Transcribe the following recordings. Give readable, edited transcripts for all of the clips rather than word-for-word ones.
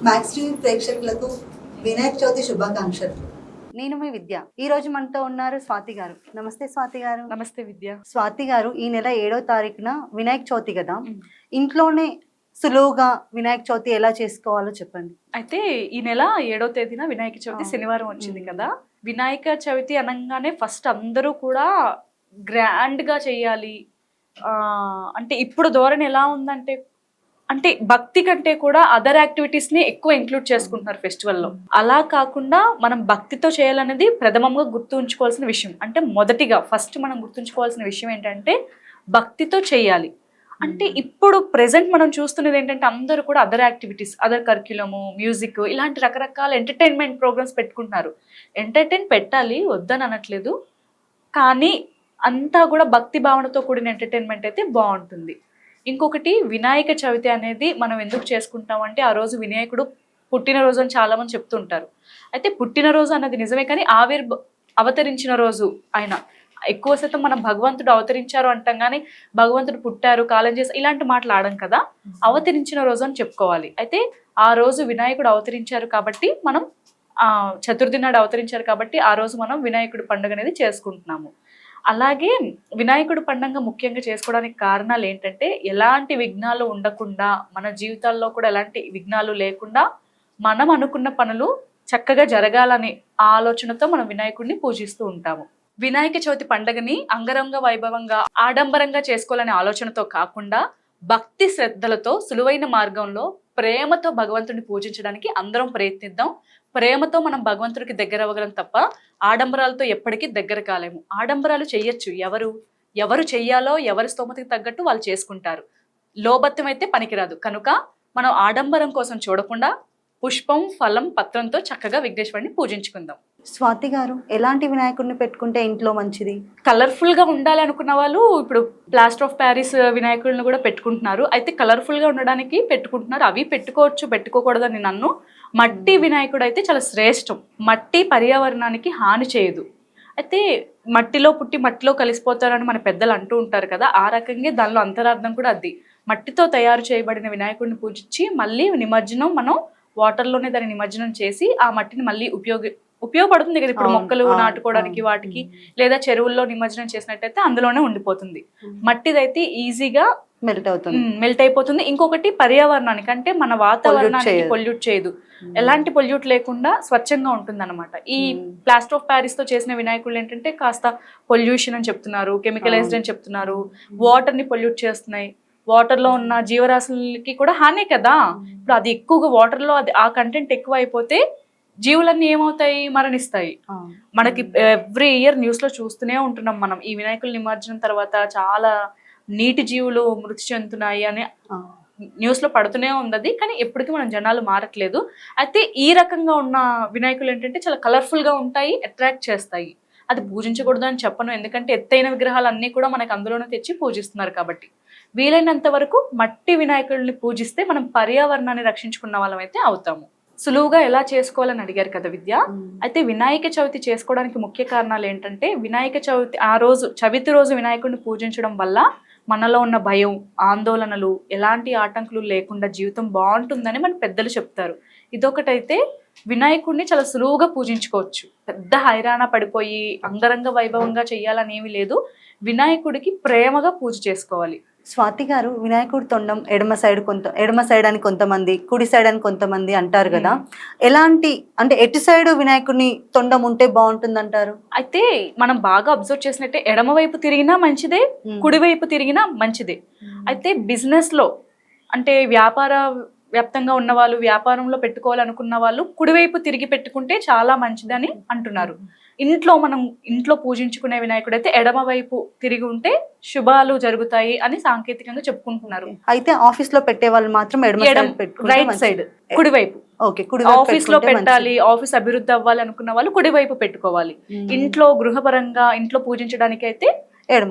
Max TV ప్రేక్షకులకు వినాయక చవితి శుభాకాంక్షలు. నేను మీ విద్య. ఈ రోజు మనతో ఉన్నారు స్వాతి గారు. నమస్తే స్వాతి గారు. నమస్తే విద్య. స్వాతి గారు, ఈ నెల 7వ తారీఖున వినాయక చవితి కదా, ఇంట్లోనే సులువుగా వినాయక చవితి ఎలా చేసుకోవాలో చెప్పండి. అయితే ఈ నెల 7వ తేదీన వినాయక చవితి శనివారం వచ్చింది కదా. వినాయక చవితి అనగానే ఫస్ట్ అందరూ కూడా గ్రాండ్ గా చెయ్యాలి. అంటే ఇప్పుడు ధోరణి ఎలా ఉందంటే, అంటే భక్తి కంటే కూడా అదర్ యాక్టివిటీస్ ని ఎక్కువ ఇంక్లూడ్ చేసుకుంటున్నారు ఫెస్టివల్లో. అలా కాకుండా మనం భక్తితో చేయాలనేది ప్రథమంగా గుర్తుంచుకోవాల్సిన విషయం. అంటే మొదటిగా ఫస్ట్ మనం గుర్తుంచుకోవాల్సిన విషయం ఏంటంటే భక్తితో చేయాలి. అంటే ఇప్పుడు ప్రెసెంట్ మనం చూస్తున్నది ఏంటంటే అందరూ కూడా other activities, other curriculum, music, ఇలాంటి రకరకాల ఎంటర్టైన్మెంట్ ప్రోగ్రామ్స్ పెట్టుకుంటున్నారు. ఎంటర్టైన్ పెట్టాలి, వద్దని అనట్లేదు, కానీ అంతా కూడా భక్తి భావనతో కూడిన ఎంటర్టైన్మెంట్ అయితే బాగుంటుంది. ఇంకొకటి, వినాయక చవితి అనేది మనం ఎందుకు చేసుకుంటాం అంటే ఆ రోజు వినాయకుడు పుట్టినరోజు అని చాలా మంది చెప్తుంటారు. అయితే పుట్టినరోజు అన్నది నిజమే, కానీ అవతరించిన రోజు ఆయన. ఎక్కువ శాతం మనం భగవంతుడు అవతరించారు అంటాం, కానీ భగవంతుడు పుట్టారు, కాలం చేసి ఇలాంటి మాటలు ఆడం కదా. అవతరించిన రోజు అని చెప్పుకోవాలి. అయితే ఆ రోజు వినాయకుడు అవతరించారు కాబట్టి మనం చతుర్థి నాడు అవతరించారు కాబట్టి ఆ రోజు మనం వినాయకుడు పండుగ అనేది చేసుకుంటున్నాము. అలాగే వినాయకుడు పండుగ ముఖ్యంగా చేసుకోవడానికి కారణాలు ఏంటంటే, ఎలాంటి విఘ్నాలు ఉండకుండా, మన జీవితాల్లో కూడా ఎలాంటి విఘ్నాలు లేకుండా మనం అనుకున్న పనులు చక్కగా జరగాలని ఆలోచనతో మనం వినాయకుడిని పూజిస్తూ ఉంటాము. వినాయక చవితి పండుగని అంగరంగ వైభవంగా, ఆడంబరంగా చేసుకోవాలనే ఆలోచనతో కాకుండా భక్తి శ్రద్ధలతో సులువైన మార్గంలో ప్రేమతో భగవంతుడిని పూజించడానికి అందరం ప్రయత్నిద్దాం. ప్రేమతో మనం భగవంతుడికి దగ్గర అవ్వగలం తప్ప ఆడంబరాలతో ఎప్పటికీ దగ్గర కాలేము. ఆడంబరాలు చెయ్యొచ్చు, ఎవరు చెయ్యాలో ఎవరి స్తోమతకి తగ్గట్టు వాళ్ళు చేసుకుంటారు. లోబత్తం అయితే పనికిరాదు. కనుక మనం ఆడంబరం కోసం చూడకుండా పుష్పం, ఫలం, పత్రంతో చక్కగా విఘ్నేశ్వరుని పూజించుకుందాం. స్వాతి గారు, ఎలాంటి వినాయకుడిని పెట్టుకుంటే ఇంట్లో మంచిది? కలర్ఫుల్ గా ఉండాలి అనుకున్న వాళ్ళు ఇప్పుడు ప్లాస్టర్ ఆఫ్ ప్యారిస్ వినాయకుడిని కూడా పెట్టుకుంటున్నారు. అయితే కలర్ఫుల్ గా ఉండడానికి పెట్టుకుంటున్నారు. అవి పెట్టుకోవచ్చు, పెట్టుకోకూడదని నన్ను. మట్టి వినాయకుడు అయితే చాలా శ్రేష్టం. మట్టి పర్యావరణానికి హాని చేయదు. అయితే మట్టిలో పుట్టి మట్టిలో కలిసిపోతారని మన పెద్దలు అంటూ ఉంటారు కదా, ఆ రకంగా దానిలో అంతరార్థం కూడా అది. మట్టితో తయారు చేయబడిన వినాయకుడిని పూజించి మళ్ళీ నిమజ్జనం మనం వాటర్లోనే దాన్ని నిమజ్జనం చేసి ఆ మట్టిని మళ్ళీ ఉపయోగపడుతుంది కదా. ఇప్పుడు మొక్కలు నాటుకోవడానికి వాటికి, లేదా చెరువుల్లో నిమజ్జనం చేసినట్టయితే అందులోనే ఉండిపోతుంది. మట్టిదైతే ఈజీగా మెల్ట్ అయిపోతుంది. ఇంకొకటి, పర్యావరణానికి అంటే మన వాతావరణానికి పొల్యూట్ చేయదు. ఎలాంటి పొల్యూట్ లేకుండా స్వచ్ఛంగా ఉంటుంది అనమాట. ఈ ప్లాస్టర్ ఆఫ్ ప్యారిస్ తో చేసిన వినాయకులు ఏంటంటే కాస్త పొల్యూషన్ అని చెప్తున్నారు, కెమికలైజ్డ్ అని చెప్తున్నారు, వాటర్ ని పొల్యూట్ చేస్తున్నాయి. వాటర్ లో ఉన్న జీవరాశులకి కూడా హానే కదా. ఇప్పుడు అది ఎక్కువగా వాటర్ లో ఆ కంటెంట్ ఎక్కువ అయిపోతే జీవులన్నీ ఏమవుతాయి, మరణిస్తాయి. మనకి ఎవ్రీ ఇయర్ న్యూస్ లో చూస్తూనే ఉంటున్నాం మనం. ఈ వినాయకుల నిమజ్జనం తర్వాత చాలా నీటి జీవులు మృతి చెందుతున్నాయి అని న్యూస్ లో పడుతూనే ఉంది. కానీ ఎప్పటికీ మనం జనాలు మారట్లేదు. అయితే ఈ రకంగా ఉన్న వినాయకులు ఏంటంటే చాలా కలర్ఫుల్ గా ఉంటాయి, అట్రాక్ట్ చేస్తాయి. అది పూజించకూడదు అని చెప్పను, ఎందుకంటే ఎత్తైన విగ్రహాలు అన్ని కూడా మనకు అందులోనే తెచ్చి పూజిస్తున్నారు కాబట్టి. వీలైనంత వరకు మట్టి వినాయకుడిని పూజిస్తే మనం పర్యావరణాన్ని రక్షించుకున్న వాళ్ళం అయితే అవుతాము. సులువుగా ఎలా చేసుకోవాలని అడిగారు కదా విద్య. అయితే వినాయక చవితి చేసుకోవడానికి ముఖ్య కారణాలు ఏంటంటే, వినాయక చవితి చవితి రోజు వినాయకుడిని పూజించడం వల్ల మనలో ఉన్న భయం, ఆందోళనలు, ఎలాంటి ఆటంకులు లేకుండా జీవితం బాగుంటుందని మన పెద్దలు చెప్తారు. ఇదొకటైతే వినాయకుడిని చాలా సులువుగా పూజించుకోవచ్చు. పెద్ద హైరాణ పడిపోయి అంగరంగ వైభవంగా చెయ్యాలని ఏమీ లేదు. వినాయకుడికి ప్రేమగా పూజ చేసుకోవాలి. స్వాతి గారు, వినాయకుడి తొండం ఎడమ సైడ్ అని కొంతమంది, కుడి సైడ్ అని కొంతమంది అంటారు కదా, ఎలాంటి అంటే ఎటు సైడ్ వినాయకుడిని తొండం ఉంటే బాగుంటుంది అంటారు? అయితే మనం బాగా అబ్జర్వ్ చేసినట్టే ఎడమ వైపు తిరిగినా మంచిదే, కుడి వైపు తిరిగినా మంచిదే. అయితే బిజినెస్ లో అంటే వ్యాప్తంగా ఉన్న వాళ్ళు, వ్యాపారంలో పెట్టుకోవాలనుకున్న వాళ్ళు కుడివైపు తిరిగి పెట్టుకుంటే చాలా మంచిదని అంటున్నారు. మనం ఇంట్లో పూజించుకునే వినాయకుడు అయితే ఎడమ వైపు తిరిగి ఉంటే శుభాలు జరుగుతాయి అని సాంకేతికంగా చెప్పుకుంటున్నారు. అయితే ఆఫీస్ లో పెట్టే వాళ్ళు మాత్రం రైట్ సైడ్, కుడివైపు. ఆఫీస్ లో పెట్టాలి, ఆఫీస్ అభివృద్ధి అవ్వాలి అనుకున్న వాళ్ళు కుడివైపు పెట్టుకోవాలి. ఇంట్లో గృహపరంగా ఇంట్లో పూజించడానికి అయితే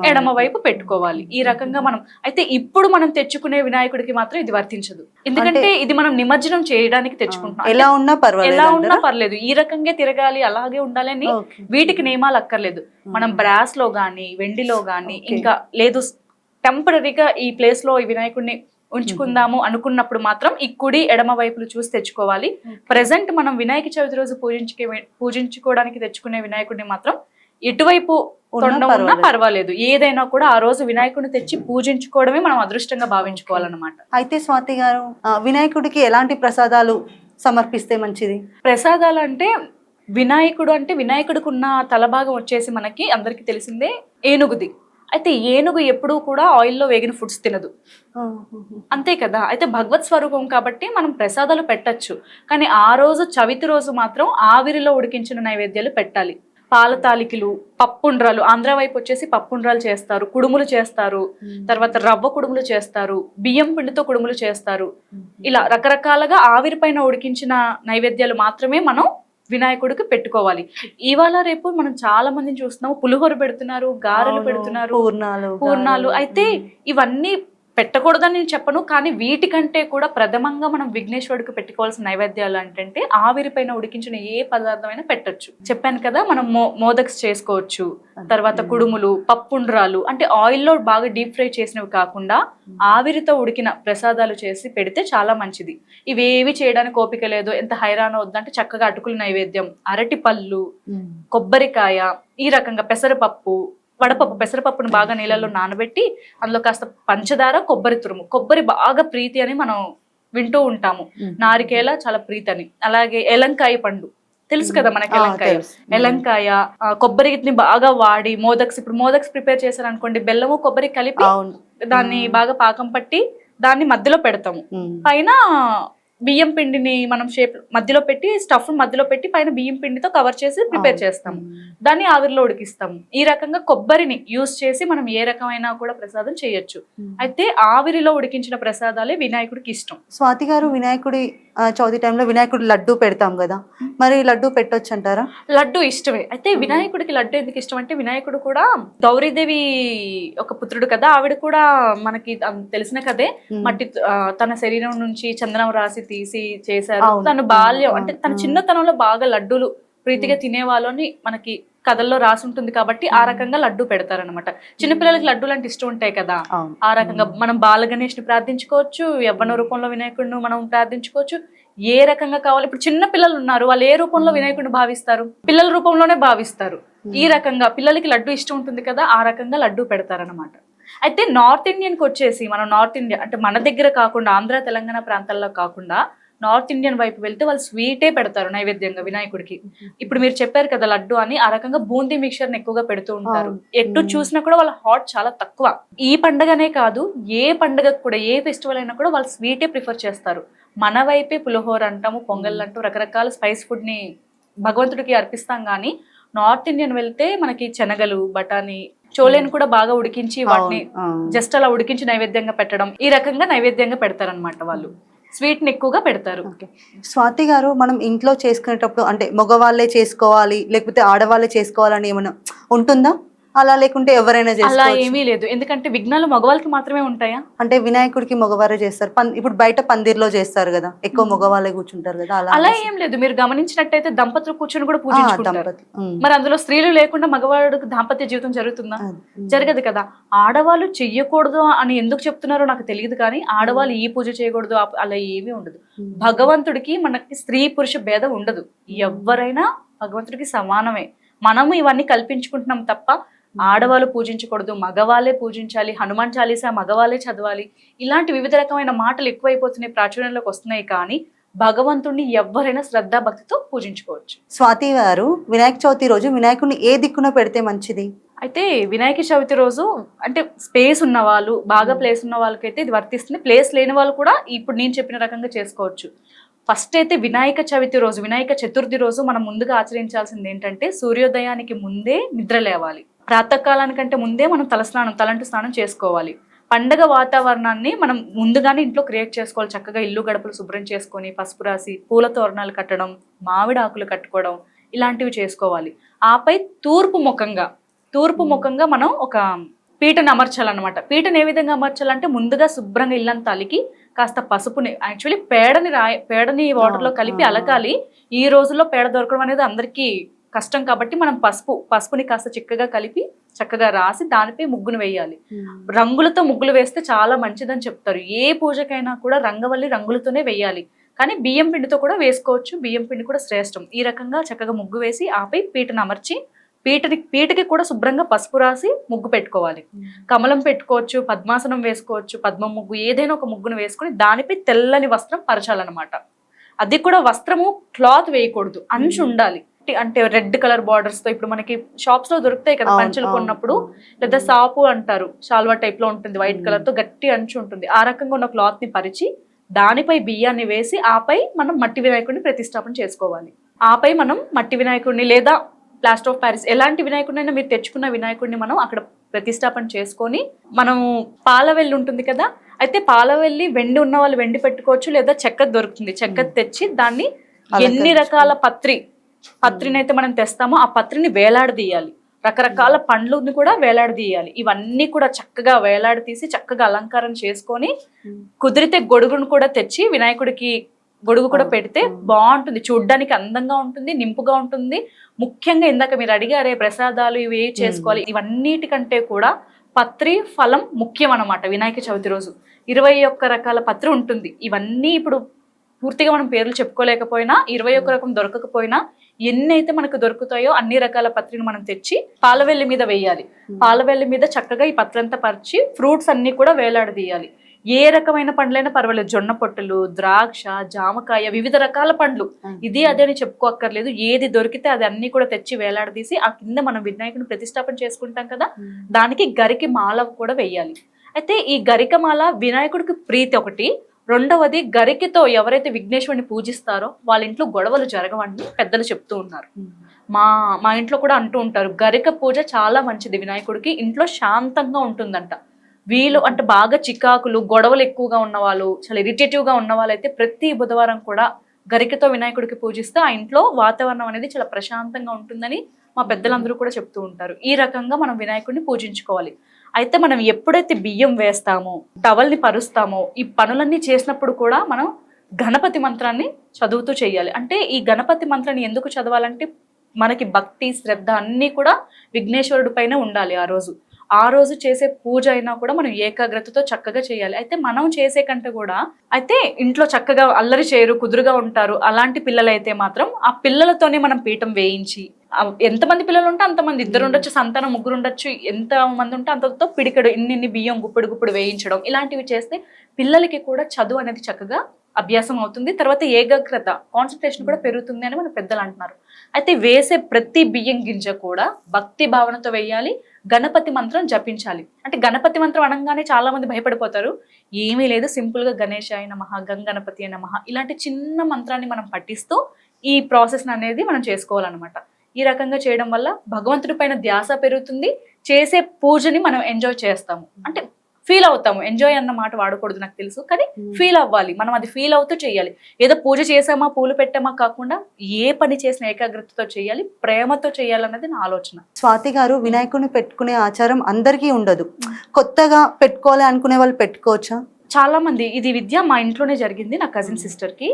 ఎడమ వైపు పెట్టుకోవాలి. ఈ రకంగా అయితే ఇప్పుడు మనం తెచ్చుకునే వినాయకుడికి మాత్రం ఇది వర్తించదు, ఎందుకంటే ఇది మనం నిమజ్జనం చేయడానికి తెచ్చుకుంటున్నాం. ఎలా ఉన్నా పర్లేదు, ఈ రకంగా తిరగాలి, అలాగే ఉండాలని వీటికి నియమాలు అక్కర్లేదు. మనం బ్రాస్ లో గాని, వెండిలో గాని, ఇంకా లేదు టెంపరీగా ఈ ప్లేస్ లో ఈ వినాయకుడిని ఉంచుకుందాము అనుకున్నప్పుడు మాత్రం ఈ కుడి ఎడమ వైపులు చూసి తెచ్చుకోవాలి. ప్రెసెంట్ మనం వినాయక చవితి రోజు పూజించుకోవడానికి తెచ్చుకునే వినాయకుడిని మాత్రం ఎటువైపు తొండం ఉన్నా పర్వాలేదు, ఏదైనా కూడా ఆ రోజు వినాయకుడిని తెచ్చి పూజించుకోవడమే మనం అదృష్టంగా భావించుకోవాలన్నమాట. అయితే స్వాతి గారు, వినాయకుడికి ఎలాంటి ప్రసాదాలు సమర్పిస్తే మంచిది? ప్రసాదాలు అంటే వినాయకుడికి ఉన్న తలభాగం వచ్చేసి మనకి అందరికి తెలిసిందే ఏనుగుది. అయితే ఏనుగు ఎప్పుడూ కూడా ఆయిల్లో వేగిన ఫుడ్స్ తినదు, అంతే కదా. అయితే భగవత్ స్వరూపం కాబట్టి మనం ప్రసాదాలు పెట్టచ్చు, కానీ ఆ రోజు చవితి రోజు మాత్రం ఆవిరిలో ఉడికించిన నైవేద్యాలు పెట్టాలి. పాల తాలికలు, పప్పుండ్రాలు, ఆంధ్ర వైపు వచ్చేసి పప్పుండ్రాలు చేస్తారు, కుడుములు చేస్తారు, తర్వాత రవ్వ కుడుములు చేస్తారు, బియ్యం పిండితో కుడుములు చేస్తారు. ఇలా రకరకాలుగా ఆవిరి పైన ఉడికించిన నైవేద్యాలు మాత్రమే మనం వినాయకుడికి పెట్టుకోవాలి. ఇవాళ రేపు మనం చాలా మందిని చూస్తున్నాము, పులిహోర పెడుతున్నారు, గారెలు పెడుతున్నారు, పూర్ణాలు. అయితే ఇవన్నీ పెట్టకూడదని నేను చెప్పను, కానీ వీటికంటే కూడా ప్రథమంగా మనం విఘ్నేశ్వరుడికి పెట్టుకోవాల్సిన నైవేద్యాలు అంటే ఆవిరి పైన ఉడికించిన ఏ పదార్థమైనా పెట్టచ్చు. చెప్పాను కదా, మనం మోదక్స్ చేసుకోవచ్చు, తర్వాత కుడుములు, పప్పుండ్రాలు, అంటే ఆయిల్లో బాగా డీప్ ఫ్రై చేసినవి కాకుండా ఆవిరితో ఉడికిన ప్రసాదాలు చేసి పెడితే చాలా మంచిది. ఇవేవి చేయడానికి ఓపిక లేదు, ఎంత హైరాణ వద్దంటే చక్కగా అటుకుల నైవేద్యం, అరటి పళ్ళు, కొబ్బరికాయ, ఈ రకంగా పెసరపప్పు, వడపప్పు, పెసరపప్పును బాగా నీళ్ళలో నానబెట్టి అందులో కాస్త పంచదార, కొబ్బరి తురుము, కొబ్బరి బాగా ప్రీతి అని మనం వింటూ ఉంటాము, నారికేల చాలా ప్రీతి అని. అలాగే ఎలంకాయ పండు తెలుసు కదా మనకి, ఎలంకాయ, కొబ్బరిని బాగా వాడి ఇప్పుడు మోదక్స్ ప్రిపేర్ చేశారు అనుకోండి, బెల్లము కొబ్బరి కలిపి దాన్ని బాగా పాకం పట్టి దాన్ని మధ్యలో పెడతాము, పైన బియ్యం పిండిని మనం మధ్యలో పెట్టి, స్టఫ్ మధ్యలో పెట్టి పైన బియ్యం పిండితో కవర్ చేసి ప్రిపేర్ చేస్తాము, దాన్ని ఆవిరిలో ఉడికిస్తాము. ఈ రకంగా కొబ్బరిని యూజ్ చేసి మనం ఏ రకమైన కూడా ప్రసాదం చేయొచ్చు. అయితే ఆవిరిలో ఉడికించిన ప్రసాదాలే వినాయకుడికి ఇష్టం. స్వాతి గారు, వినాయకుడి చవితి టైంలో వినాయకుడి లడ్డు పెడతాం కదా, మరి లడ్డు పెట్టొచ్చు అంటారా? లడ్డు ఇష్టమే. అయితే వినాయకుడికి లడ్డు ఎందుకు ఇష్టం అంటే, వినాయకుడు కూడా గౌరీదేవి ఒక పుత్రుడు కదా, ఆవిడ కూడా మనకి తెలిసిన కదే, మట్టి తన శరీరం నుంచి చందనం రాసి తీసి చేశారు. తను బాల్యం అంటే తన చిన్నతనంలో బాగా లడ్డూలు ప్రీతిగా తినేవాళ్ళు అని మనకి కథల్లో రాసి ఉంటుంది కాబట్టి ఆ రకంగా లడ్డు పెడతారనమాట. చిన్నపిల్లలకి లడ్డూలు అంటే ఇష్టం ఉంటాయి కదా, ఆ రకంగా మనం బాల గణేష్ ని ప్రార్థించుకోవచ్చు, యవ్వన రూపంలో వినాయకుడిని మనం ప్రార్థించుకోవచ్చు, ఏ రకంగా కావాలి. ఇప్పుడు చిన్న పిల్లలు ఉన్నారు, వాళ్ళు ఏ రూపంలో వినాయకుడిని భావిస్తారు? పిల్లల రూపంలోనే భావిస్తారు. ఈ రకంగా పిల్లలకి లడ్డు ఇష్టం ఉంటుంది కదా, ఆ రకంగా లడ్డు పెడతారనమాట. అయితే నార్త్ ఇండియన్కి వచ్చేసి, మనం నార్త్ ఇండియా అంటే మన దగ్గర కాకుండా ఆంధ్ర తెలంగాణ ప్రాంతాల్లో కాకుండా నార్త్ ఇండియన్ వైపు వెళ్తే వాళ్ళు స్వీటే పెడతారు నైవేద్యంగా వినాయకుడికి. ఇప్పుడు మీరు చెప్పారు కదా లడ్డు అని, ఆ రకంగా బూందీ మిక్చర్ ఎక్కువగా పెడుతూ ఉంటారు. ఎటు చూసినా కూడా వాళ్ళ హాట్ చాలా తక్కువ. ఈ పండగనే కాదు, ఏ పండగకు కూడా, ఏ ఫెస్టివల్ అయినా కూడా వాళ్ళు స్వీటే ప్రిఫర్ చేస్తారు. మన వైపే పులిహోర అంటాము, పొంగల్ అంటూ రకరకాల స్పైస్ ఫుడ్ ని భగవంతుడికి అర్పిస్తాం. కానీ నార్త్ ఇండియన్ వెళ్తే మనకి శనగలు, బఠానీ, చోలేను కూడా బాగా ఉడికించి వాటిని జస్ట్ అలా ఉడికించి నైవేద్యంగా పెట్టడం, ఈ రకంగా నైవేద్యంగా పెడతారనమాట. వాళ్ళు స్వీట్ ని ఎక్కువగా పెడతారు. స్వాతి గారు, మనం ఇంట్లో చేసుకునేటప్పుడు అంటే మగవాళ్ళే చేసుకోవాలి లేకపోతే ఆడవాళ్ళే చేసుకోవాలని ఏమైనా ఉంటుందా? అలా లేకుంటే ఎవరైనా అలా ఏమీ లేదు, ఎందుకంటే విఘ్నాలు మగవాళ్ళకి మాత్రమే ఉంటాయా? అంటే వినాయకుడికి మగవారే చేస్తారు, ఇప్పుడు బయట పందిర్లో చేస్తారు కదా, ఎక్కువ మగవాళ్ళే కూర్చుంటారు కదా, అలా ఏం లేదు. మీరు గమనించినట్టయితే దంపతులు కూర్చొని కూడా పూజించుకుంటారు. మరి అందులో స్త్రీలు లేకుండా మగవాడికి దాంపత్య జీవితం జరుగుతుందా? జరగదు కదా. ఆడవాళ్ళు చెయ్యకూడదు అని ఎందుకు చెప్తున్నారో నాకు తెలియదు, కానీ ఆడవాళ్ళు ఈ పూజ చేయకూడదు అలా ఏమీ ఉండదు. భగవంతుడికి మనకి స్త్రీ పురుష భేదం ఉండదు, ఎవరైనా భగవంతుడికి సమానమే. మనము ఇవన్నీ కల్పించుకుంటున్నాం తప్ప ఆడవాళ్ళు పూజించకూడదు, మగవాళ్ళే పూజించాలి, హనుమాన్ చాలీసా మగవాళ్ళే చదవాలి, ఇలాంటి వివిధ రకమైన మాటలు ఎక్కువైపోతున్నాయి, ప్రాచుర్యంలోకి వస్తున్నాయి. కానీ భగవంతుడిని ఎవరైనా శ్రద్ధా భక్తితో పూజించుకోవచ్చు. స్వాతి గారు, వినాయక చవితి రోజు వినాయకుడిని ఏ దిక్కున పెడితే మంచిది? అయితే వినాయక చవితి రోజు అంటే స్పేస్ ఉన్న వాళ్ళు, బాగా ప్లేస్ ఉన్న వాళ్ళకైతే ఇది వర్తిస్తుంది. ప్లేస్ లేని వాళ్ళు కూడా ఇప్పుడు నేను చెప్పిన రకంగా చేసుకోవచ్చు. ఫస్ట్ అయితే వినాయక చవితి రోజు, వినాయక చతుర్థి రోజు మనం ముందుగా ఆచరించాల్సింది ఏంటంటే, సూర్యోదయానికి ముందే నిద్ర లేవాలి. ప్రాతకాలానికంటే ముందే మనం తలంటు స్నానం చేసుకోవాలి. పండగ వాతావరణాన్ని మనం ముందుగానే ఇంట్లో క్రియేట్ చేసుకోవాలి. చక్కగా ఇల్లు గడపలు శుభ్రం చేసుకొని, పసుపు రాసి, పూల తోరణాలు కట్టడం, మామిడి ఆకులు కట్టుకోవడం, ఇలాంటివి చేసుకోవాలి. ఆపై తూర్పు ముఖంగా మనం ఒక పీటను అమర్చాలన్నమాట. పీటను ఏ విధంగా అమర్చాలంటే, ముందుగా శుభ్రంగా ఇల్లంతా అలికి, కాస్త పసుపుని, యాక్చువల్లీ పేడని వాటర్లో కలిపి అలకాలి. ఈ రోజుల్లో పేడ దొరకడం అనేది అందరికీ కష్టం కాబట్టి మనం పసుపుని కాస్త చిక్కగా కలిపి చక్కగా రాసి దానిపై ముగ్గును వేయాలి. రంగులతో ముగ్గులు వేస్తే చాలా మంచిదని చెప్తారు. ఏ పూజకైనా కూడా రంగవల్లి రంగులతోనే వేయాలి, కానీ బియ్యం పిండితో కూడా వేసుకోవచ్చు. బియ్యం పిండి కూడా శ్రేష్టం. ఈ రకంగా చక్కగా ముగ్గు వేసి ఆపై పీటను అమర్చి పీటకి కూడా శుభ్రంగా పసుపు రాసి ముగ్గు పెట్టుకోవాలి. కమలం పెట్టుకోవచ్చు, పద్మాసనం వేసుకోవచ్చు, పద్మ ముగ్గు, ఏదైనా ఒక ముగ్గును వేసుకొని దానిపై తెల్లని వస్త్రం పరచాలన్నమాట. అది కూడా వస్త్రము క్లాత్ వేయకూడదు, అంచు ఉండాలి. అంటే రెడ్ కలర్ బార్డర్స్ తో ఇప్పుడు మనకి షాప్స్ లో దొరుకుతాయి కదా పంచలు కొన్నప్పుడు, లేదా సాపు అంటారు, షాల్వా టైప్ లో ఉంటుంది, వైట్ కలర్ తో గట్టి అంచు ఉంటుంది. ఆ రకంగా ఉన్న క్లాత్ ని పరిచి దానిపై బియ్యాన్ని వేసి ఆపై మనం మట్టి వినాయకుడిని ప్రతిష్టాపన చేసుకోవాలి. ఆపై మనం మట్టి వినాయకుడిని లేదా ప్లాస్టర్ ఆఫ్ ప్యారిస్ ఎలాంటి వినాయకుడినైనా మీరు తెచ్చుకున్న వినాయకుడిని మనం అక్కడ ప్రతిష్టాపన చేసుకొని, మనం పాలవెల్లి ఉంటుంది కదా, అయితే పాలవెల్లి వెండి ఉన్న వాళ్ళు వెండి పెట్టుకోవచ్చు, లేదా చెక్క దొరుకుతుంది, చెక్క తెచ్చి దాన్ని ఎన్ని రకాల పత్రిని అయితే మనం తెస్తామో ఆ పత్రిని వేలాడదీయాలి. రకరకాల పండ్లని కూడా వేలాడదీయాలి. ఇవన్నీ కూడా చక్కగా వేలాడదీసి చక్కగా అలంకారం చేసుకొని, కుదిరితే గొడుగును కూడా తెచ్చి వినాయకుడికి గొడుగు కూడా పెడితే బాగుంటుంది, చూడ్డానికి అందంగా ఉంటుంది, నింపుగా ఉంటుంది. ముఖ్యంగా ఇందాక మీరు అడిగారే ప్రసాదాలు ఇవి చేసుకోవాలి, ఇవన్నిటికంటే కూడా పత్రి ఫలం ముఖ్యం అన్నమాట. వినాయక చవితి రోజు 21 రకాల పత్రి ఉంటుంది. ఇవన్నీ ఇప్పుడు పూర్తిగా మనం పేర్లు చెప్పుకోలేకపోయినా, 21 రకం దొరకకపోయినా ఎన్నైతే మనకు దొరుకుతాయో అన్ని రకాల పత్రిని మనం తెచ్చి పాలవెల్లి మీద వేయాలి. పాలవెల్లి మీద చక్కగా ఈ పత్రంతా పరిచి ఫ్రూట్స్ అన్ని కూడా వేలాడదీయాలి. ఏ రకమైన పండ్లైనా పర్వాలేదు, జొన్న పొట్టులు, ద్రాక్ష, జామకాయ, వివిధ రకాల పండ్లు, ఇది అదే అని చెప్పుకోక్కర్లేదు, ఏది దొరికితే అది అన్ని కూడా తెచ్చి వేలాడదీసి ఆ కింద మనం వినాయకుని ప్రతిష్టాపన చేసుకుంటాం కదా, దానికి గరికి మాల కూడా వేయాలి. అయితే ఈ గరిక మాల వినాయకుడికి ప్రీతి ఒకటి, రెండవది గరికతో ఎవరైతే విఘ్నేశ్వరుని పూజిస్తారో వాళ్ళ ఇంట్లో గొడవలు జరగవని పెద్దలు చెప్తూ ఉన్నారు. మా ఇంట్లో కూడా అంటూ ఉంటారు, గరిక పూజ చాలా మంచిది వినాయకుడికి, ఇంట్లో శాంతంగా ఉంటుందంట. వీళ్ళు అంటే బాగా చికాకులు గొడవలు ఎక్కువగా ఉన్నవాళ్ళు, చాలా ఇరిటేటివ్గా ఉన్న వాళ్ళైతే ప్రతి బుధవారం కూడా గరికతో వినాయకుడికి పూజిస్తే ఆ ఇంట్లో వాతావరణం అనేది చాలా ప్రశాంతంగా ఉంటుందని మా పెద్దలందరూ కూడా చెప్తూ ఉంటారు. ఈ రకంగా మనం వినాయకుడిని పూజించుకోవాలి. అయితే మనం ఎప్పుడైతే బియ్యం వేస్తామో, టవల్ని పరుస్తామో, ఈ పనులన్నీ చేసినప్పుడు కూడా మనం గణపతి మంత్రాన్ని చదువుతూ చేయాలి. అంటే ఈ గణపతి మంత్రాన్ని ఎందుకు చదవాలంటే మనకి భక్తి శ్రద్ధ అన్నీ కూడా విఘ్నేశ్వరుడి పైన ఉండాలి. ఆ రోజు చేసే పూజ అయినా కూడా మనం ఏకాగ్రతతో చక్కగా చేయాలి. అయితే మనం చేసే కంటే కూడా అయితే ఇంట్లో చక్కగా అల్లరి చేయరు, కుదురుగా ఉంటారు, అలాంటి పిల్లలైతే మాత్రం ఆ పిల్లలతోనే మనం పీఠం వేయించి, ఎంతమంది పిల్లలు ఉంటే అంతమంది, 2 ఉండొచ్చు, సంతానం 3 ఉండొచ్చు, ఎంత మంది ఉంటే అంతతో పిడికెడు ఇన్ని బియ్యం గుప్పెడు వేయించడం, ఇలాంటివి చేస్తే పిల్లలకి కూడా చదువు అనేది చక్కగా అభ్యాసం అవుతుంది. తర్వాత ఏకాగ్రత, కాన్సన్ట్రేషన్ కూడా పెరుగుతుంది అని మన పెద్దలు అంటున్నారు. అయితే వేసే ప్రతి బియ్యం గింజ కూడా భక్తి భావనతో వేయాలి, గణపతి మంత్రం జపించాలి. అంటే గణపతి మంత్రం అనగానే చాలా మంది భయపడిపోతారు. ఏమీ లేదు, సింపుల్ గా గణేశాయ నమః, గంగణపతి నమః ఇలాంటి చిన్న మంత్రాన్ని మనం పఠిస్తూ ఈ ప్రాసెస్ అనేది మనం చేసుకోవాలన్నమాట. ఈ రకంగా చేయడం వల్ల భగవంతుడి పైన ధ్యాస పెరుగుతుంది, చేసే పూజని మనం ఎంజాయ్ చేస్తాము, అంటే ఫీల్ అవుతాము. ఎంజాయ్ అన్న మాట వాడకూడదు నాకు తెలుసు, కానీ ఫీల్ అవ్వాలి, మనం అది ఫీల్ అవుతూ చేయాలి. ఏదో పూజ చేసామా పూలు పెట్టామా కాకుండా ఏ పని చేసినా ఏకాగ్రతతో చేయాలి, ప్రేమతో చేయాలన్నది నా ఆలోచన. స్వాతి గారు, వినాయకుడిని పెట్టుకునే ఆచారం అందరికీ ఉండదు, కొత్తగా పెట్టుకోవాలి అనుకునే వాళ్ళు పెట్టుకోవచ్చా? చాలా మంది, ఇది విద్య మా ఇంట్లోనే జరిగింది. నా కజిన్ సిస్టర్ కి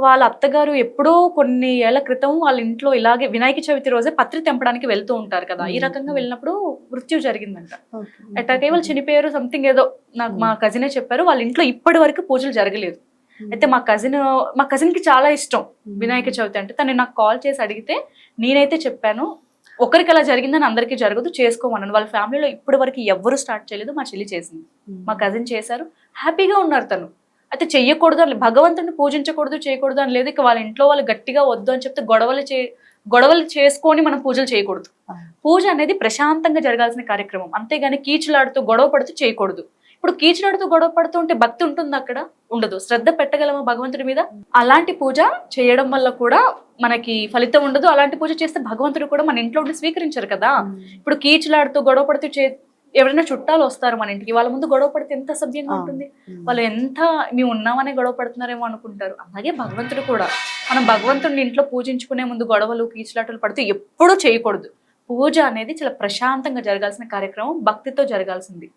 వాళ్ళ అత్తగారు ఎప్పుడో కొన్ని ఏళ్ల క్రితం వాళ్ళ ఇంట్లో ఇలాగే వినాయక చవితి రోజే పత్రి తెంపడానికి వెళ్తూ ఉంటారు కదా, ఈ రకంగా వెళ్ళినప్పుడు మృత్యు జరిగిందంట. అట్లాగే వాళ్ళు చనిపోయారు, సంథింగ్ ఏదో నాకు మా కజినే చెప్పారు. వాళ్ళ ఇంట్లో ఇప్పటి వరకు పూజలు జరగలేదు. అయితే మా కజిన్ కి చాలా ఇష్టం వినాయక చవితి అంటే. తను నాకు కాల్ చేసి అడిగితే నేనైతే చెప్పాను, ఒకరికి అలా జరిగిందని అందరికీ జరగదు, చేసుకోమన్నాను. వాళ్ళ ఫ్యామిలీలో ఇప్పటి వరకు ఎవ్వరు స్టార్ట్ చేయలేదు, మా చెల్లి చేసింది, మా కజిన్ చేశారు, హ్యాపీగా ఉన్నారు. తను అయితే చెయ్యకూడదు అని, భగవంతుడిని పూజించకూడదు చేయకూడదు అని లేదు. ఇక వాళ్ళ ఇంట్లో వాళ్ళు గట్టిగా వద్దు అని చెప్తే గొడవలు చేసుకొని మనం పూజలు చేయకూడదు. పూజ అనేది ప్రశాంతంగా జరగాల్సిన కార్యక్రమం, అంతేగాని కీచులాడుతూ గొడవ పడుతూ చేయకూడదు. ఇప్పుడు కీచులాడుతూ గొడవ పడుతూ ఉంటే భక్తి ఉంటుంది అక్కడ? ఉండదు. శ్రద్ధ పెట్టగలమా భగవంతుడి మీద? అలాంటి పూజ చేయడం వల్ల కూడా మనకి ఫలితం ఉండదు. అలాంటి పూజ చేస్తే భగవంతుడు కూడా మన ఇంట్లో ఉండి స్వీకరించరు కదా. ఇప్పుడు కీచులాడుతూ గొడవ పడుతూ ఎవరైనా చుట్టాలు వస్తారు మన ఇంటికి, వాళ్ళ ముందు గొడవ పడితే ఎంత అసభ్యంగా ఉంటుంది. వాళ్ళు ఎంత మేము ఉన్నామనే గొడవ పడుతున్నారేమో అనుకుంటారు. అలాగే భగవంతుడు కూడా, మనం భగవంతుడిని ఇంట్లో పూజించుకునే ముందు గొడవలు కీచులాటలు పడితే ఎప్పుడూ చేయకూడదు. పూజ అనేది చాలా ప్రశాంతంగా జరగాల్సిన కార్యక్రమం, భక్తితో జరగాల్సింది.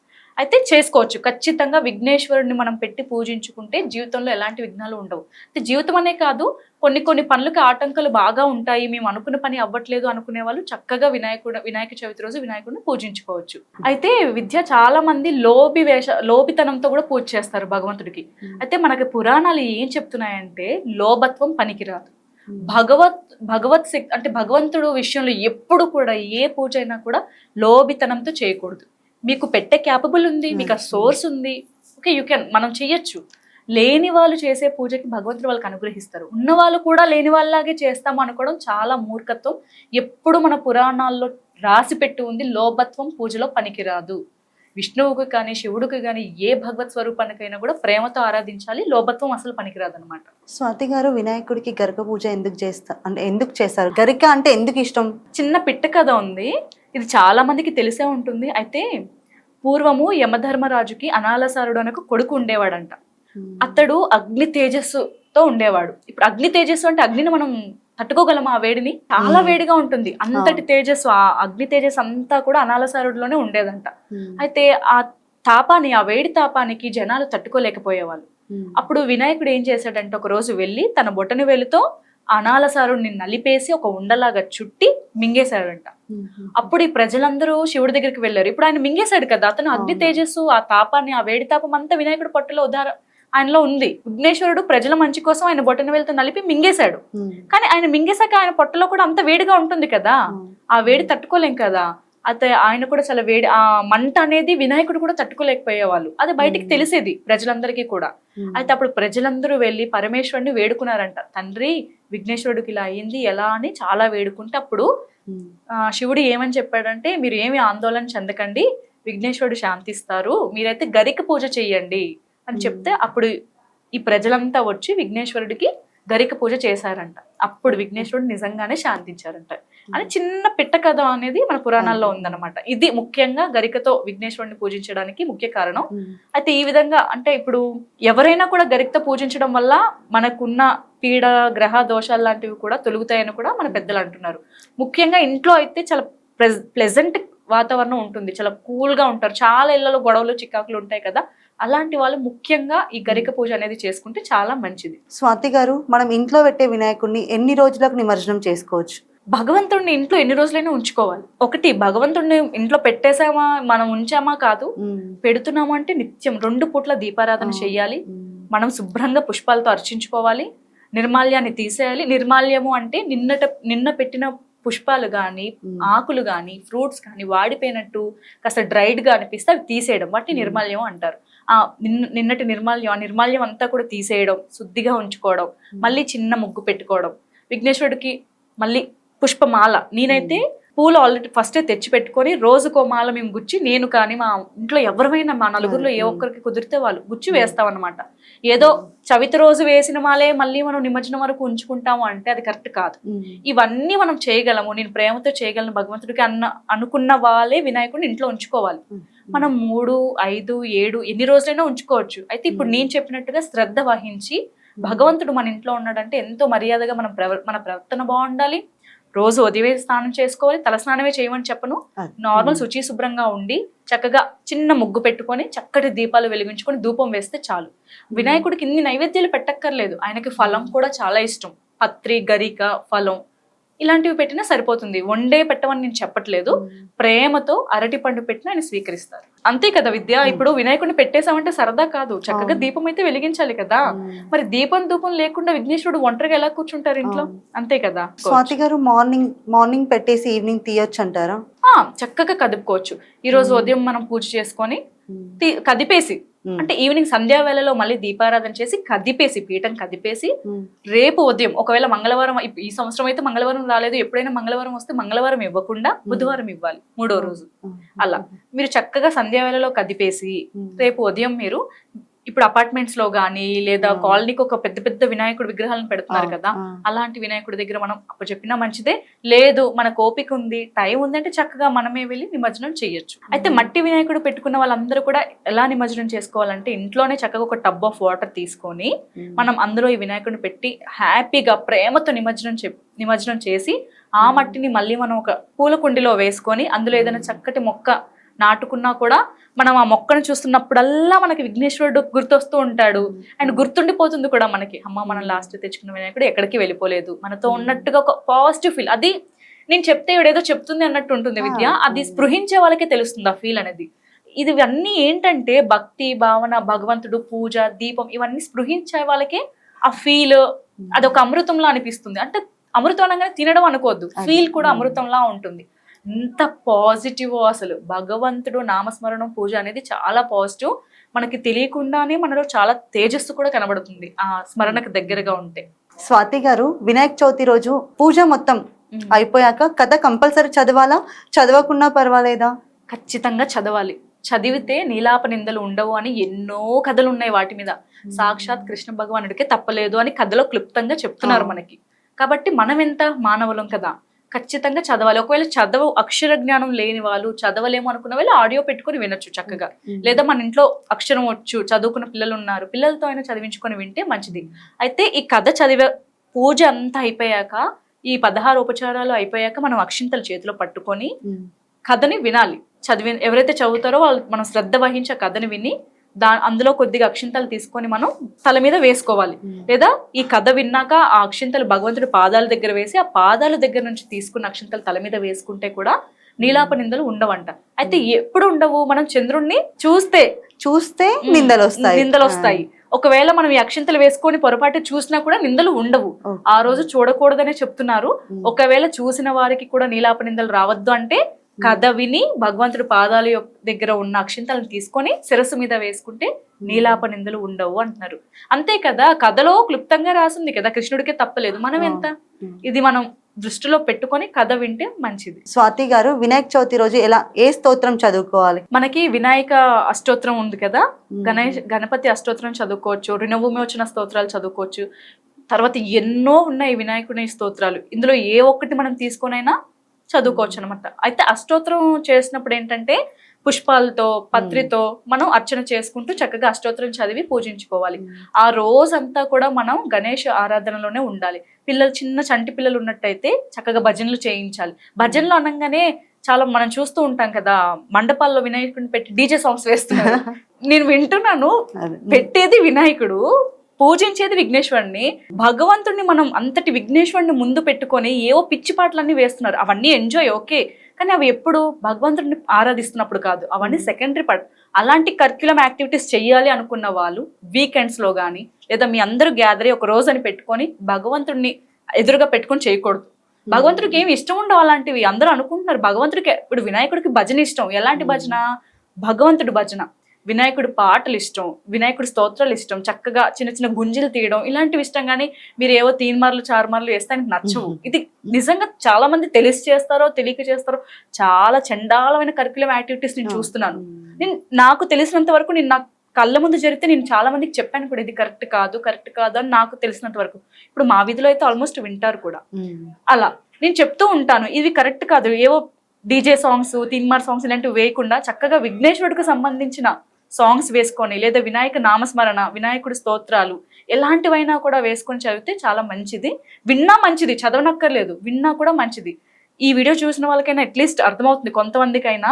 అయితే చేసుకోవచ్చు. ఖచ్చితంగా విఘ్నేశ్వరుడిని మనం పెట్టి పూజించుకుంటే జీవితంలో ఎలాంటి విఘ్నాలు ఉండవు. అయితే జీవితం అనే కాదు, కొన్ని పనులకి ఆటంకాలు బాగా ఉంటాయి, మేము అనుకున్న పని అవ్వట్లేదు అనుకునే వాళ్ళు చక్కగా వినాయక చవితి రోజు వినాయకుడిని పూజించుకోవచ్చు. అయితే విద్య చాలా మంది లోభితనంతో కూడా పూజ చేస్తారు భగవంతుడికి. అయితే మనకి పురాణాలు ఏం చెప్తున్నాయంటే లోభత్వం పనికిరాదు. భగవత్ శక్తి అంటే భగవంతుడు విషయంలో ఎప్పుడు కూడా ఏ పూజ అయినా కూడా లోభితనంతో చేయకూడదు. మీకు పెట్టే క్యాపబుల్ ఉంది, మీకు ఆ సోర్స్ ఉంది, ఓకే యూ కెన్, మనం చెయ్యొచ్చు. లేని వాళ్ళు చేసే పూజకి భగవంతుడు వాళ్ళకి అనుగ్రహిస్తారు. ఉన్న వాళ్ళు కూడా లేని వాళ్ళలాగే చేస్తాము అనుకోవడం చాలా మూర్ఖత్వం. ఎప్పుడు మన పురాణాల్లో రాసి పెట్టి ఉంది లోభత్వం పూజలో పనికిరాదు. విష్ణువుకి కానీ శివుడికి కానీ ఏ భగవత్ స్వరూపానికైనా కూడా ప్రేమతో ఆరాధించాలి, లోభత్వం అసలు పనికిరాదు అనమాట. స్వాతి గారు, వినాయకుడికి గరిక పూజ ఎందుకు చేస్తారు? గరిక అంటే ఎందుకు ఇష్టం? చిన్న పిట్ట కథ ఉంది, ఇది చాలా మందికి తెలిసే ఉంటుంది. అయితే పూర్వము యమధర్మరాజుకి అనాలసారుడు అనే కొడుకు ఉండేవాడంట. అతడు అగ్ని తేజస్సుతో ఉండేవాడు. ఇప్పుడు అగ్ని తేజస్సు అంటే అగ్నిని మనం తట్టుకోగలమా? ఆ వేడిని చాలా వేడిగా ఉంటుంది. అంతటి తేజస్సు, ఆ అగ్ని తేజస్సు అంతా కూడా అనాలసారుడిలోనే ఉండేదంట. అయితే ఆ వేడి తాపానికి జనాలు తట్టుకోలేకపోయేవాళ్ళు. అప్పుడు వినాయకుడు ఏం చేశాడంటే ఒక రోజు వెళ్ళి తన బొటని వేలుతో అనాలసారుడిని నలిపేసి ఒక ఉండలాగా చుట్టి మింగేశాడంట. అప్పుడు ఈ ప్రజలందరూ శివుడి దగ్గరికి వెళ్ళారు. ఇప్పుడు ఆయన మింగేశాడు కదా, అతను అగ్ని తేజస్సు, ఆ తాపాన్ని, ఆ వేడి తాపం అంతా వినాయకుడి పొట్టలో ఆయనలో ఉంది. విఘ్నేశ్వరుడు ప్రజల మంచి కోసం ఆయన బొటన వేలుతో నలిపి మింగేశాడు. కానీ ఆయన మింగేశాక ఆయన పొట్టలో కూడా అంత వేడిగా ఉంటుంది కదా, ఆ వేడి తట్టుకోలేం కదా. ఆయన కూడా చాలా వేడి, ఆ మంట అనేది వినాయకుడు కూడా తట్టుకోలేకపోయేవాళ్ళు. అది బయటికి తెలిసేది ప్రజలందరికీ కూడా. అయితే అప్పుడు ప్రజలందరూ వెళ్ళి పరమేశ్వరుడిని వేడుకున్నారంట. తండ్రి, విఘ్నేశ్వరుడికి ఇలా అయింది ఎలా అని చాలా వేడుకుంటే అప్పుడు శివుడు ఏమని చెప్పాడంటే, మీరు ఏమి ఆందోళన చెందకండి, విఘ్నేశ్వరుడు శాంతిస్తారు, మీరైతే గరిక పూజ చెయ్యండి అని చెప్తే అప్పుడు ఈ ప్రజలంతా వచ్చి విఘ్నేశ్వరుడికి గరిక పూజ చేశారంట. అప్పుడు విఘ్నేశ్వరుడు నిజంగానే శాంతించారంట అని చిన్న పిట్ట కథ అనేది మన పురాణాల్లో ఉందన్నమాట. ఇది ముఖ్యంగా గరికతో విఘ్నేశ్వరుడిని పూజించడానికి ముఖ్య కారణం. అయితే ఈ విధంగా అంటే ఇప్పుడు ఎవరైనా కూడా గరికతో పూజించడం వల్ల మనకున్న పీడ, గ్రహ దోషాలు లాంటివి కూడా తొలుగుతాయని కూడా మన పెద్దలు అంటున్నారు. ముఖ్యంగా ఇంట్లో అయితే చాలా ప్లెజెంట్ వాతావరణం ఉంటుంది, చాలా కూల్గా ఉంటారు. చాలా ఇళ్లలో గొడవలు చికాకులు ఉంటాయి కదా, అలాంటి వాళ్ళు ముఖ్యంగా ఈ గరిక పూజ అనేది చేసుకుంటే చాలా మంచిది. స్వాతి గారు, మనం ఇంట్లో పెట్టే వినాయకుడిని ఎన్ని రోజులకు నిమజ్జనం చేసుకోవచ్చు? భగవంతుడిని ఇంట్లో ఎన్ని రోజులైనా ఉంచుకోవాలి. ఒకటి, భగవంతుడిని ఇంట్లో పెట్టేసామా, మనం ఉంచామా కాదు, పెడుతున్నాము అంటే నిత్యం 2 పూట్ల దీపారాధన చెయ్యాలి. మనం శుభ్రంగా పుష్పాలతో అర్చించుకోవాలి, నిర్మాల్యాన్ని తీసేయాలి. నిర్మాల్యము అంటే నిన్న పెట్టిన పుష్పాలు కానీ, ఆకులు కానీ, ఫ్రూట్స్ కానీ వాడిపోయినట్టు కాస్త డ్రైడ్గా అనిపిస్తే అవి తీసేయడం, వాటిని నిర్మాల్యం అంటారు. నిన్నటి నిర్మాల్యం, ఆ నిర్మాల్యం అంతా కూడా తీసేయడం, శుద్ధిగా ఉంచుకోవడం, మళ్ళీ చిన్న ముగ్గు పెట్టుకోవడం, విఘ్నేశ్వరుడికి మళ్ళీ పుష్పమాల. నేనైతే పూలు ఆల్రెడీ ఫస్టే తెచ్చి పెట్టుకొని రోజుకో మాల మేము గుచ్చి, నేను కానీ మా ఇంట్లో ఎవరైనా మా నలుగురిలో ఏ ఒక్కరికి కుదిరితే వాళ్ళు గుచ్చి వేస్తామన్నమాట. ఏదో చవితి రోజు వేసిన మాలే మళ్ళీ మనం నిమజ్జనం వరకు ఉంచుకుంటాము అంటే అది కరెక్ట్ కాదు. ఇవన్నీ మనం చేయగలము, నేను ప్రేమతో చేయగలను భగవంతుడికి అనుకున్న వాళ్ళే వినాయకుడిని ఇంట్లో ఉంచుకోవాలి. మనం 3, 5, 7 ఎన్ని రోజులైనా ఉంచుకోవచ్చు. అయితే ఇప్పుడు నేను చెప్పినట్టుగా శ్రద్ధ వహించి, భగవంతుడు మన ఇంట్లో ఉన్నాడంటే ఎంతో మర్యాదగా మన ప్రవర్తన బాగుండాలి. రోజు ఉదయం స్నానం చేసుకోవాలి, తలస్నానమే చేయమని చెప్పను, నార్మల్ శుచి శుభ్రంగా ఉండి చక్కగా చిన్న ముగ్గు పెట్టుకొని చక్కటి దీపాలు వెలిగించుకొని ధూపం వేస్తే చాలు. వినాయకుడికి ఇన్ని నైవేద్యాలు పెట్టక్కర్లేదు, ఆయనకి ఫలం కూడా చాలా ఇష్టం. పత్రి, గరిక, ఫలం ఇలాంటివి పెట్టినా సరిపోతుంది. వండే పెట్టమని నేను చెప్పట్లేదు, ప్రేమతో అరటి పండు పెట్టినా ఆయన స్వీకరిస్తారు. అంతే కదా విద్య. ఇప్పుడు వినాయకుడిని పెట్టేసామంటే సరదా కాదు, చక్కగా దీపం అయితే వెలిగించాలి కదా. మరి దీపం ధూపం లేకుండా విఘ్నేశ్వరుడు ఒంటరిగా ఎలా కూర్చుంటారు ఇంట్లో? అంతే కదా. స్వాతి గారు, మార్నింగ్ పెట్టేసి ఈవినింగ్ తీయొచ్చు అంటారా? చక్కగా కదుపుకోవచ్చు. ఈ రోజు ఉదయం మనం పూజ చేసుకొని కదిపేసి, అంటే ఈవినింగ్ సంధ్యా వేళలో మళ్ళీ దీపారాధన చేసి కదిపేసి, పీఠం కదిపేసి, రేపు ఉదయం ఒకవేళ మంగళవారం, ఈ సంవత్సరం అయితే మంగళవారం రాలేదు, ఎప్పుడైనా మంగళవారం వస్తే మంగళవారం ఇవ్వకుండా బుధవారం ఇవ్వాలి, 3వ రోజు. అలా మీరు చక్కగా సంధ్యా వేళలో కదిపేసి రేపు ఉదయం మీరు ఇప్పుడు అపార్ట్మెంట్స్ లో గానీ లేదా కాలనీకి ఒక పెద్ద పెద్ద వినాయకుడి విగ్రహాలను పెడుతున్నారు కదా, అలాంటి వినాయకుడి దగ్గర మనం అప్పచెప్పినా మంచిదే. లేదు మనకు ఓపిక ఉంది, టైం ఉంది అంటే చక్కగా మనమే వెళ్ళి నిమజ్జనం చేయొచ్చు. అయితే మట్టి వినాయకుడు పెట్టుకున్న వాళ్ళందరూ కూడా ఎలా నిమజ్జనం చేసుకోవాలంటే, ఇంట్లోనే చక్కగా ఒక టబ్ ఆఫ్ వాటర్ తీసుకొని మనం అందులో ఈ వినాయకుడిని పెట్టి హ్యాపీగా ప్రేమతో నిమజ్జనం చేసి, ఆ మట్టిని మళ్ళీ మనం ఒక పూల కుండిలో వేసుకొని అందులో ఏదైనా చక్కటి మొక్క నాటుకున్నా కూడా మనం ఆ మొక్కను చూస్తున్నప్పుడల్లా మనకి విఘ్నేశ్వరుడు గుర్తొస్తూ ఉంటాడు. అండ్ గుర్తుండిపోతుంది కూడా మనకి, అమ్మ మనం లాస్ట్ తెచ్చుకున్న వినాయకుడు ఎక్కడికి వెళ్ళిపోలేదు, మనతో ఉన్నట్టుగా ఒక పాజిటివ్ ఫీల్. అది నేను చెప్తే ఏదో చెప్తుంది అన్నట్టు ఉంటుంది విద్య, అది స్పృహించే వాళ్ళకే తెలుస్తుంది ఆ ఫీల్ అనేది. ఇది అన్నీ ఏంటంటే భక్తి భావన, భగవంతుడు, పూజ, దీపం, ఇవన్నీ స్పృహించే వాళ్ళకే ఆ ఫీల్ అదొక అమృతంలా అనిపిస్తుంది. అంటే అమృతం అనగానే తినడం అనుకోవద్దు, ఫీల్ కూడా అమృతంలా ఉంటుంది. ఎంత పాజిటివ్ అసలు భగవంతుడు నామస్మరణం పూజ అనేది చాలా పాజిటివ్. మనకి తెలియకుండానే మనలో చాలా తేజస్సు కూడా కనబడుతుంది ఆ స్మరణకు దగ్గరగా ఉంటే. స్వాతి గారు, వినాయక చవితి రోజు పూజ మొత్తం అయిపోయాక కథ కంపల్సరీ చదవాలా, చదవకున్నా పర్వాలేదా? ఖచ్చితంగా చదవాలి. చదివితే నీలాప నిందలు ఉండవు అని ఎన్నో కథలు ఉన్నాయి వాటి మీద. సాక్షాత్ కృష్ణ భగవానుడికే తప్పలేదు అని కథలో క్లుప్తంగా చెప్తున్నారు మనకి. కాబట్టి మనం ఎంత మానవులం కదా, ఖచ్చితంగా చదవాలి. ఒకవేళ అక్షర జ్ఞానం లేని వాళ్ళు, చదవలేము అనుకున్న వాళ్ళు ఆడియో పెట్టుకుని వినొచ్చు చక్కగా. లేదా మన ఇంట్లో అక్షరం వచ్చు, చదువుకున్న పిల్లలు ఉన్నారు, పిల్లలతో అయినా చదివించుకొని వింటే మంచిది. అయితే ఈ కథ చదివే పూజ అంతా అయిపోయాక, ఈ 16 ఉపచారాలు అయిపోయాక మనం అక్షింతలు చేతిలో పట్టుకొని కథని వినాలి. ఎవరైతే చదువుతారో వాళ్ళు మనం శ్రద్ధ వహించి ఆ కథని విని అందులో కొద్దిగా అక్షింతలు తీసుకొని మనం తల మీద వేసుకోవాలి. లేదా ఈ కథ విన్నాక ఆ అక్షింతలు భగవంతుడి పాదాల దగ్గర వేసి, ఆ పాదాల దగ్గర నుంచి తీసుకున్న అక్షింతలు తల మీద వేసుకుంటే కూడా నీలాప నిందలు ఉండవంట. అయితే ఎప్పుడు ఉండవు? మనం చంద్రుణ్ణి చూస్తే నిందలు వస్తాయి. ఒకవేళ మనం ఈ అక్షింతలు వేసుకొని పొరపాటు చూసినా కూడా నిందలు ఉండవు. ఆ రోజు చూడకూడదనే చెప్తున్నారు. ఒకవేళ చూసిన వారికి కూడా నీలాప నిందలు రావద్దు అంటే కథ విని భగవంతుడి పాదాల దగ్గర ఉన్న అక్షింతలను తీసుకొని శిరస్సు మీద వేసుకుంటే నీలాప నిందలు ఉండవు అంటున్నారు. అంతే కదా, కథలో క్లుప్తంగా రాసింది కదా, కృష్ణుడికే తప్పలేదు. మనం ఎంత ఇది మనం దృష్టిలో పెట్టుకొని కథ వింటే మంచిది. స్వాతి గారు, వినాయక చవితి రోజు ఏ స్తోత్రం చదువుకోవాలి? మనకి వినాయక అష్టోత్తరం ఉంది కదా, గణపతి అష్టోత్తరం చదువుకోవచ్చు, రుణవిమోచన స్తోత్రాలు చదువుకోవచ్చు. తర్వాత ఎన్నో ఉన్నాయి వినాయకుని స్తోత్రాలు. ఇందులో ఏ ఒక్కటి మనం తీసుకొనైనా చదువుకోవచ్చు అనమాట. అయితే అష్టోత్తరం చేసినప్పుడు ఏంటంటే పుష్పాలతో, పత్రితో మనం అర్చన చేసుకుంటూ చక్కగా అష్టోత్తరం చదివి పూజించుకోవాలి. ఆ రోజంతా కూడా మనం గణేష్ ఆరాధనలోనే ఉండాలి. పిల్లలు, చిన్న చంటి పిల్లలు ఉన్నట్టయితే చక్కగా భజనలు చేయించాలి. భజనలు అనగానే చాలా మనం చూస్తూ ఉంటాం కదా, మండపాల్లో వినాయకుడిని పెట్టి డీజే సాంగ్స్ వేస్తున్నారు. నేను వింటున్నాను, పెట్టేది వినాయకుడు, పూజించేది విఘ్నేశ్వరుని. భగవంతుడిని మనం అంతటి విఘ్నేశ్వరుని ముందు పెట్టుకొని ఏవో పిచ్చి పాటలన్నీ వేస్తున్నారు. అవన్నీ ఎంజాయ్, ఓకే, కానీ అవి ఎప్పుడు భగవంతుడిని ఆరాధిస్తున్నప్పుడు కాదు, అవన్నీ సెకండరీ పార్ట్. అలాంటి కరిక్యులం యాక్టివిటీస్ చెయ్యాలి అనుకున్న వాళ్ళు వీకెండ్స్లో కానీ, లేదా మీ అందరూ గ్యాదర్ ఒక రోజు అని పెట్టుకొని భగవంతుడిని ఎదురుగా పెట్టుకొని చేయకూడదు. భగవంతుడికి ఏమి ఇష్టం ఉండవు అలాంటివి. అందరూ అనుకుంటున్నారు భగవంతుడికి, ఇప్పుడు వినాయకుడికి భజన ఇష్టం. ఎలాంటి భజన? భగవంతుడి భజన. వినాయకుడి పాటలు ఇష్టం, వినాయకుడి స్తోత్రాలు ఇష్టం, చక్కగా చిన్న చిన్న గుంజలు తీయడం ఇలాంటివి ఇష్టం. కానీ మీరు ఏవో 3 మార్లు 4 మార్లు వేస్తే ఆయనకు నచ్చవు. ఇది నిజంగా చాలా మంది తెలిసి చేస్తారో తెలియక చేస్తారో, చాలా చండాలమైన కరిక్యులం యాక్టివిటీస్ నేను చూస్తున్నాను. నాకు తెలిసినంత వరకు, నేను నాకు కళ్ళ ముందు జరిగితే నేను చాలా మందికి చెప్పాను కూడా, ఇది కరెక్ట్ కాదు అని నాకు తెలిసినంత వరకు. ఇప్పుడు మా వీధిలో అయితే ఆల్మోస్ట్ వింటారు కూడా. అలా నేను చెప్తూ ఉంటాను, ఇది కరెక్ట్ కాదు, ఏవో డీజే సాంగ్స్, 3 మార్ సాంగ్స్ ఇలాంటివి వేయకుండా చక్కగా విఘ్నేశ్వరుడికి సంబంధించిన సాంగ్స్ వేసుకొని, లేదా వినాయక నామస్మరణ, వినాయకుడి స్తోత్రాలు ఎలాంటివైనా కూడా వేసుకొని చదివితే చాలా మంచిది. విన్నా మంచిది, చదవనక్కర్లేదు, విన్నా కూడా మంచిది. ఈ వీడియో చూసిన వాళ్ళకైనా అట్లీస్ట్ అర్థమవుతుంది కొంతమందికైనా.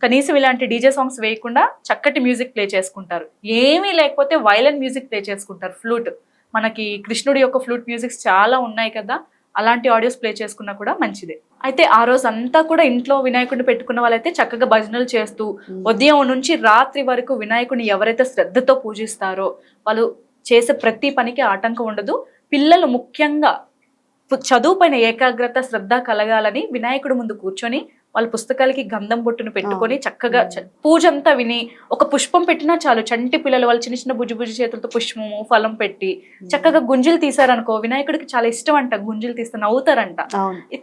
కనీసం ఇలాంటి డీజే సాంగ్స్ వేయకుండా చక్కటి మ్యూజిక్ ప్లే చేసుకుంటారు. ఏమీ లేకపోతే వైలెన్ మ్యూజిక్ ప్లే చేసుకుంటారు. ఫ్లూట్, మనకి కృష్ణుడి యొక్క ఫ్లూట్ మ్యూజిక్స్ చాలా ఉన్నాయి కదా, అలాంటి ఆడియోస్ ప్లే చేసుకున్నా కూడా మంచిదే. అయితే ఆ రోజు అంతా కూడా ఇంట్లో వినాయకుడిని పెట్టుకున్న వాళ్ళైతే చక్కగా భజనలు చేస్తూ ఉదయం నుంచి రాత్రి వరకు వినాయకుడిని ఎవరైతే శ్రద్ధతో పూజిస్తారో వాళ్ళు చేసే ప్రతి పనికి ఆటంకం ఉండదు. పిల్లలు ముఖ్యంగా చదువు పైన ఏకాగ్రత, శ్రద్ధ కలగాలని వినాయకుడి ముందు కూర్చొని వాళ్ళ పుస్తకాలకి గంధం బొట్టును పెట్టుకొని చక్కగా పూజ అంతా విని, ఒక పుష్పం పెట్టినా చాలు, చంటి పిల్లలు వాళ్ళు చిన్న చిన్న బుజ్జి చేతులతో పుష్పము, ఫలం పెట్టి చక్కగా గుంజలు తీసారనుకో, వినాయకుడికి చాలా ఇష్టం అంట. గుంజలు తీస్తే నవ్వుతారంట.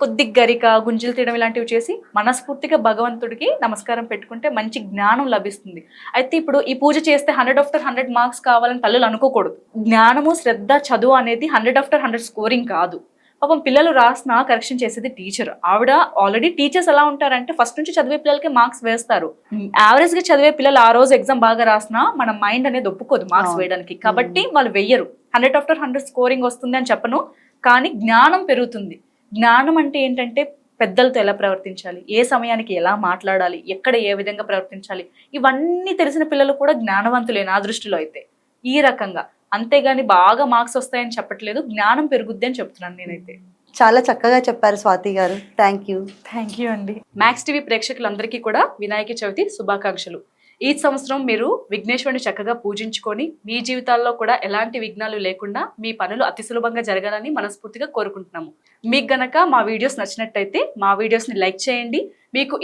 కొద్ది గరిక, గుంజలు తీయడం ఇలాంటివి చేసి మనస్ఫూర్తిగా భగవంతుడికి నమస్కారం పెట్టుకుంటే మంచి జ్ఞానం లభిస్తుంది. అయితే ఇప్పుడు ఈ పూజ చేస్తే 100/100 మార్క్స్ కావాలని తల్లులు అనుకోకూడదు. జ్ఞానము, శ్రద్ధ, చదువు అనేది 100/100 స్కోరింగ్ కాదు. పాపం పిల్లలు రాసిన కరెక్షన్ చేసేది టీచర్. ఆవిడ ఆల్రెడీ టీచర్స్ ఎలా ఉంటారంటే ఫస్ట్ నుంచి చదివే పిల్లలకి మార్క్స్ వేస్తారు. యావరేజ్ గా చదివే పిల్లలు ఆ రోజు ఎగ్జామ్ బాగా రాసినా మన మైండ్ అనేది ఒప్పుకోదు మార్క్స్ వేయడానికి. కాబట్టి వాళ్ళు వెయ్యరు. 100/100 స్కోరింగ్ వస్తుంది అని చెప్పను, కానీ జ్ఞానం పెరుగుతుంది. జ్ఞానం అంటే ఏంటంటే పెద్దలతో ఎలా ప్రవర్తించాలి, ఏ సమయానికి ఎలా మాట్లాడాలి, ఎక్కడ ఏ విధంగా ప్రవర్తించాలి, ఇవన్నీ తెలిసిన పిల్లలు కూడా జ్ఞానవంతులే నా దృష్టిలో అయితే. ఈ రకంగా, అంతేగాని బాగా మార్క్స్ వస్తాయని చెప్పట్లేదు, జ్ఞానం పెరుగుద్ది అని చెప్తున్నాను నేనైతే. చాలా చక్కగా చెప్పారు స్వాతి గారు, థ్యాంక్ యూ. థ్యాంక్ యూ అండి. మ్యాక్స్ టీవీ ప్రేక్షకులందరికీ కూడా వినాయక చవితి శుభాకాంక్షలు. ఈ సంవత్సరం మీరు విఘ్నేశ్వరుని చక్కగా పూజించుకొని మీ జీవితాల్లో కూడా ఎలాంటి విఘ్నాలు లేకుండా మీ పనులు అతి సులభంగా జరగాలని మనస్ఫూర్తిగా కోరుకుంటున్నాము. మీకు గనక మా వీడియోస్ నచ్చినట్టయితే మా వీడియోస్ని లైక్ చేయండి. మీకు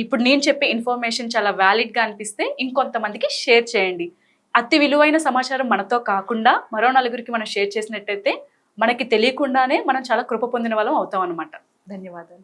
ఇప్పుడు నేను చెప్పే ఇన్ఫర్మేషన్ చాలా వ్యాలిడ్గా అనిపిస్తే ఇంకొంతమందికి షేర్ చేయండి. అతి విలువైన సమాచారం మనతో కాకుండా మరో నలుగురికి మనం షేర్ చేసినట్టయితే మనకి తెలియకుండానే మనం చాలా కృప పొందిన వాళ్ళం అవుతాం అన్నమాట. ధన్యవాదాలు.